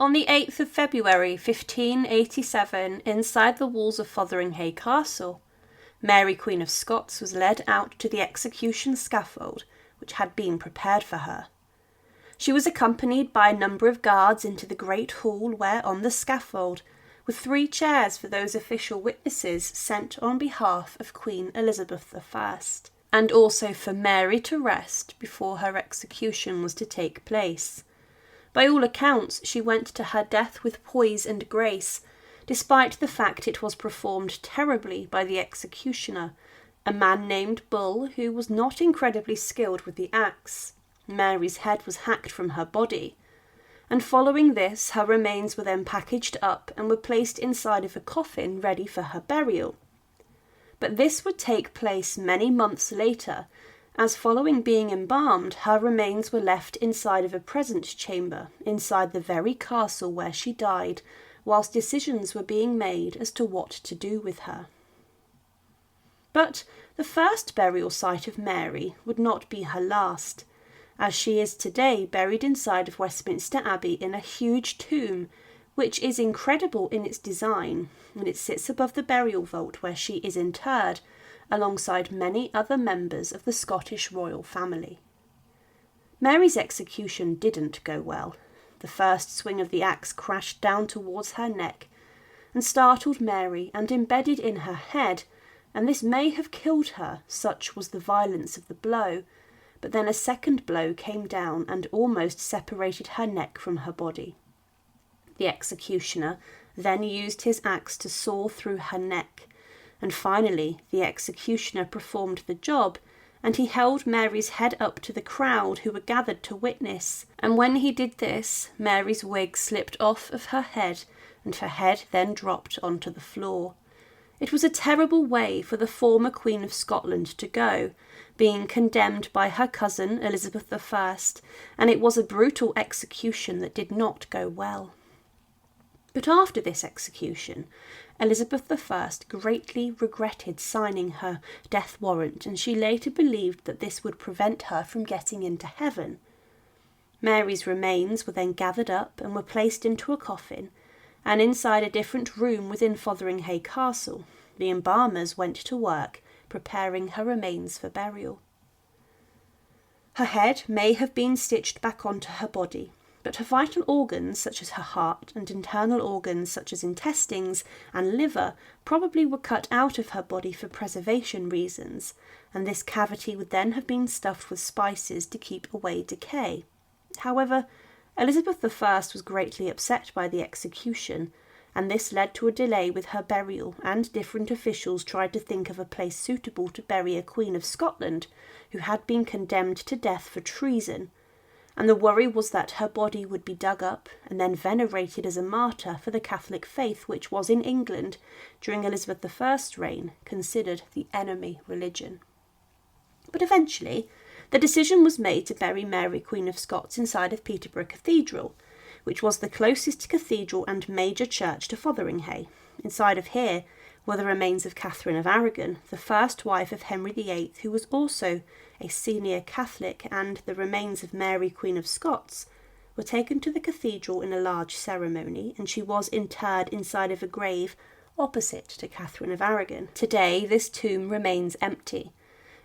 On the 8th of February 1587, inside the walls of Fotheringhay Castle, Mary Queen of Scots was led out to the execution scaffold which had been prepared for her. She was accompanied by a number of guards into the great hall where, on the scaffold, were 3 chairs for those official witnesses sent on behalf of Queen Elizabeth I, and also for Mary to rest before her execution was to take place. By all accounts, she went to her death with poise and grace, despite the fact it was performed terribly by the executioner, a man named Bull, who was not incredibly skilled with the axe. Mary's head was hacked from her body, and following this, her remains were then packaged up and were placed inside of a coffin ready for her burial. But this would take place many months later, as following being embalmed, her remains were left inside of a present chamber, inside the very castle where she died, whilst decisions were being made as to what to do with her. But the first burial site of Mary would not be her last, as she is today buried inside of Westminster Abbey in a huge tomb, which is incredible in its design, and it sits above the burial vault where she is interred, alongside many other members of the Scottish royal family. Mary's execution didn't go well. The first swing of the axe crashed down towards her neck and startled Mary and embedded in her head, and this may have killed her, such was the violence of the blow, but then a second blow came down and almost separated her neck from her body. The executioner then used his axe to saw through her neck, and finally the executioner performed the job, and he held Mary's head up to the crowd who were gathered to witness, and when he did this, Mary's wig slipped off of her head, and her head then dropped onto the floor. It was a terrible way for the former Queen of Scotland to go, being condemned by her cousin Elizabeth I, and it was a brutal execution that did not go well. But after this execution, Elizabeth I greatly regretted signing her death warrant, and she later believed that this would prevent her from getting into heaven. Mary's remains were then gathered up and were placed into a coffin, and inside a different room within Fotheringhay Castle, the embalmers went to work preparing her remains for burial. Her head may have been stitched back onto her body, but her vital organs, such as her heart, and internal organs, such as intestines and liver, probably were cut out of her body for preservation reasons, and this cavity would then have been stuffed with spices to keep away decay. However, Elizabeth I was greatly upset by the execution, and this led to a delay with her burial, and different officials tried to think of a place suitable to bury a Queen of Scotland who had been condemned to death for treason, and the worry was that her body would be dug up and then venerated as a martyr for the Catholic faith, which was in England, during Elizabeth I's reign, considered the enemy religion. But eventually, the decision was made to bury Mary Queen of Scots inside of Peterborough Cathedral, which was the closest cathedral and major church to Fotheringhay. Inside of here were the remains of Catherine of Aragon, the first wife of Henry VIII, who was also a senior Catholic, and the remains of Mary Queen of Scots were taken to the cathedral in a large ceremony, and she was interred inside of a grave opposite to Catherine of Aragon. Today, this tomb remains empty,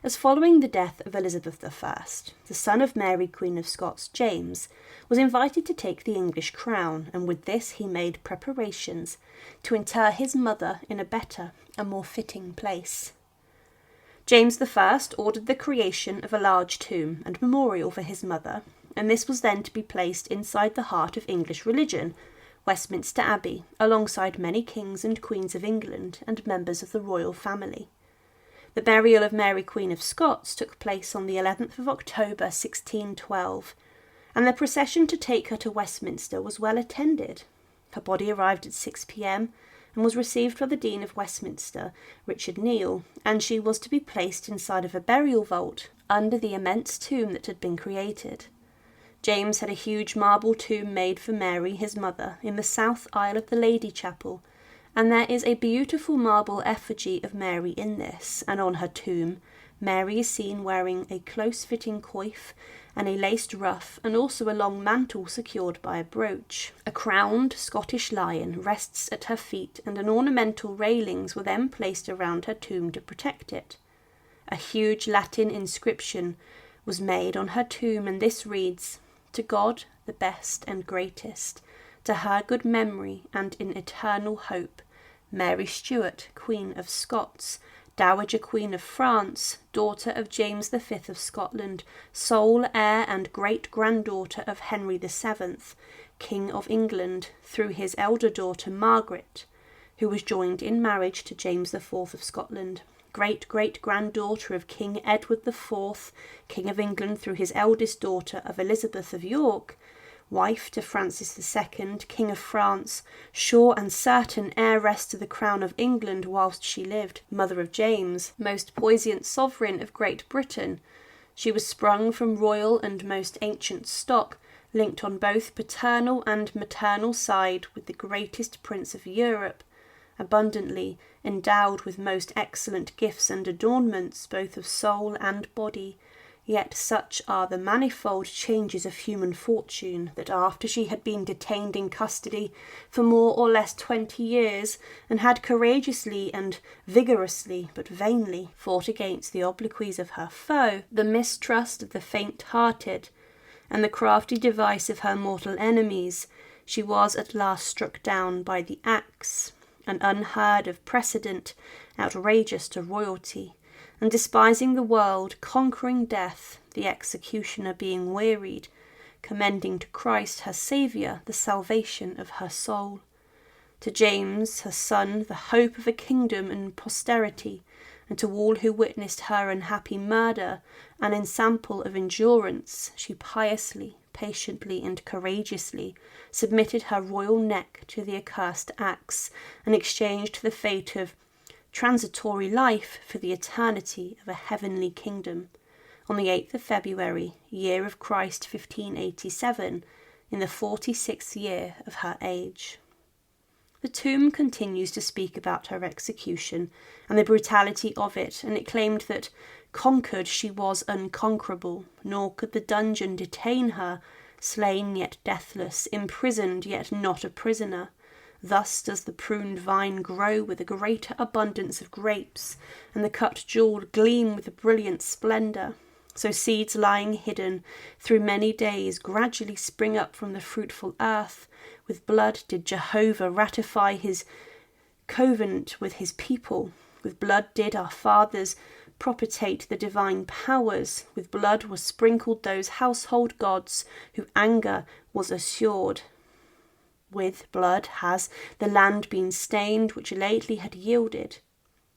as following the death of Elizabeth I, the son of Mary Queen of Scots, James, was invited to take the English crown, and with this he made preparations to inter his mother in a better and more fitting place. James I ordered the creation of a large tomb and memorial for his mother, and this was then to be placed inside the heart of English religion, Westminster Abbey, alongside many kings and queens of England and members of the royal family. The burial of Mary Queen of Scots took place on the 11th of October 1612, and the procession to take her to Westminster was well attended. Her body arrived at 6 p.m. and was received by the Dean of Westminster, Richard Neal, and she was to be placed inside of a burial vault under the immense tomb that had been created. James had a huge marble tomb made for Mary, his mother, in the south aisle of the Lady Chapel, and there is a beautiful marble effigy of Mary in this, and on her tomb Mary is seen wearing a close-fitting coif and a laced ruff, and also a long mantle secured by a brooch. A crowned Scottish lion rests at her feet, and an ornamental railings were then placed around her tomb to protect it. A huge Latin inscription was made on her tomb, and this reads, "To God, the best and greatest, to her good memory and in eternal hope, Mary Stuart, Queen of Scots, Dowager Queen of France, daughter of James V of Scotland, sole heir and great-granddaughter of Henry VII, King of England, through his elder daughter Margaret, who was joined in marriage to James IV of Scotland, great-great-granddaughter of King Edward IV, King of England, through his eldest daughter of Elizabeth of York, wife to Francis II, King of France, sure and certain heiress to the crown of England whilst she lived, mother of James, most puissant sovereign of Great Britain. She was sprung from royal and most ancient stock, linked on both paternal and maternal side with the greatest prince of Europe, abundantly endowed with most excellent gifts and adornments, both of soul and body. Yet such are the manifold changes of human fortune, that after she had been detained in custody for more or less 20 years, and had courageously and vigorously, but vainly, fought against the obloquies of her foe, the mistrust of the faint-hearted, and the crafty device of her mortal enemies, she was at last struck down by the axe, an unheard of precedent, outrageous to royalty, and despising the world, conquering death, the executioner being wearied, commending to Christ her Saviour the salvation of her soul. To James, her son, the hope of a kingdom and posterity, and to all who witnessed her unhappy murder, an ensample of endurance, she piously, patiently, and courageously submitted her royal neck to the accursed axe, and exchanged the fate of transitory life for the eternity of a heavenly kingdom, on the 8th of February, year of Christ 1587, in the 46th year of her age. The tomb continues to speak about her execution and the brutality of it, and it claimed that conquered she was unconquerable, nor could the dungeon detain her, slain yet deathless, imprisoned yet not a prisoner. Thus does the pruned vine grow with a greater abundance of grapes, and the cut jewel gleam with a brilliant splendour. So seeds lying hidden through many days gradually spring up from the fruitful earth. With blood did Jehovah ratify his covenant with his people. With blood did our fathers propitiate the divine powers. With blood were sprinkled those household gods whose anger was assured. With blood has the land been stained which lately had yielded.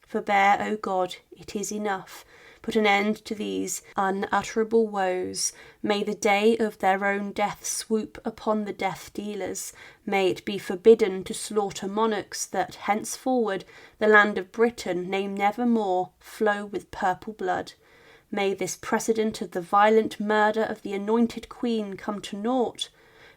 Forbear, O God, it is enough. Put an end to these unutterable woes. May the day of their own death swoop upon the death-dealers. May it be forbidden to slaughter monarchs, that henceforward the land of Britain may never more flow with purple blood. May this precedent of the violent murder of the anointed queen come to naught.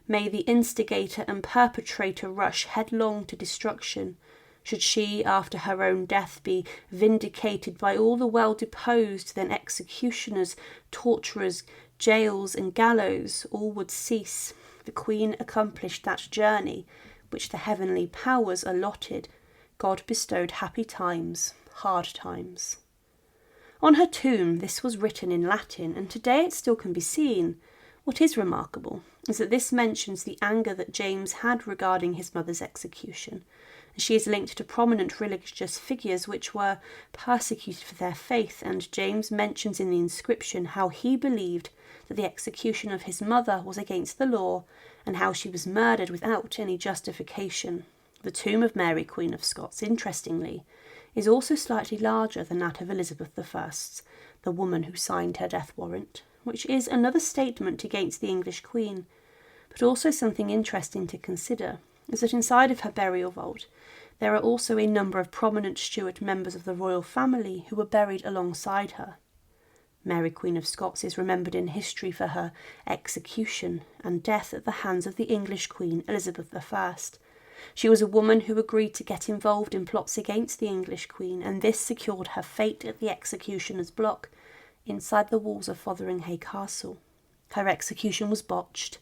May the instigator and perpetrator rush headlong to destruction. Should she, after her own death, be vindicated by all the well-deposed, then executioners, torturers, jails, and gallows, all would cease. The Queen accomplished that journey which the heavenly powers allotted. God bestowed happy times, hard times. On her tomb this was written in Latin, and today it still can be seen. What is remarkable is that this mentions the anger that James had regarding his mother's execution. She is linked to prominent religious figures which were persecuted for their faith, and James mentions in the inscription how he believed that the execution of his mother was against the law, and how she was murdered without any justification. The tomb of Mary, Queen of Scots, interestingly, is also slightly larger than that of Elizabeth I, the woman who signed her death warrant, which is another statement against the English Queen. But also something interesting to consider is that inside of her burial vault there are also a number of prominent Stuart members of the royal family who were buried alongside her. Mary, Queen of Scots, is remembered in history for her execution and death at the hands of the English Queen Elizabeth I. She was a woman who agreed to get involved in plots against the English Queen, and this secured her fate at the executioner's block inside the walls of Fotheringhay Castle. Her execution was botched,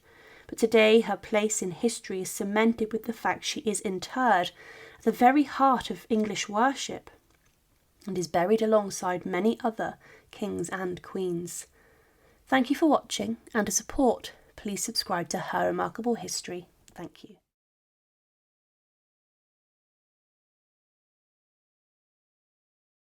but today her place in history is cemented with the fact she is interred at the very heart of English worship and is buried alongside many other kings and queens. Thank you for watching, and to support, please subscribe to Her Remarkable History. Thank you.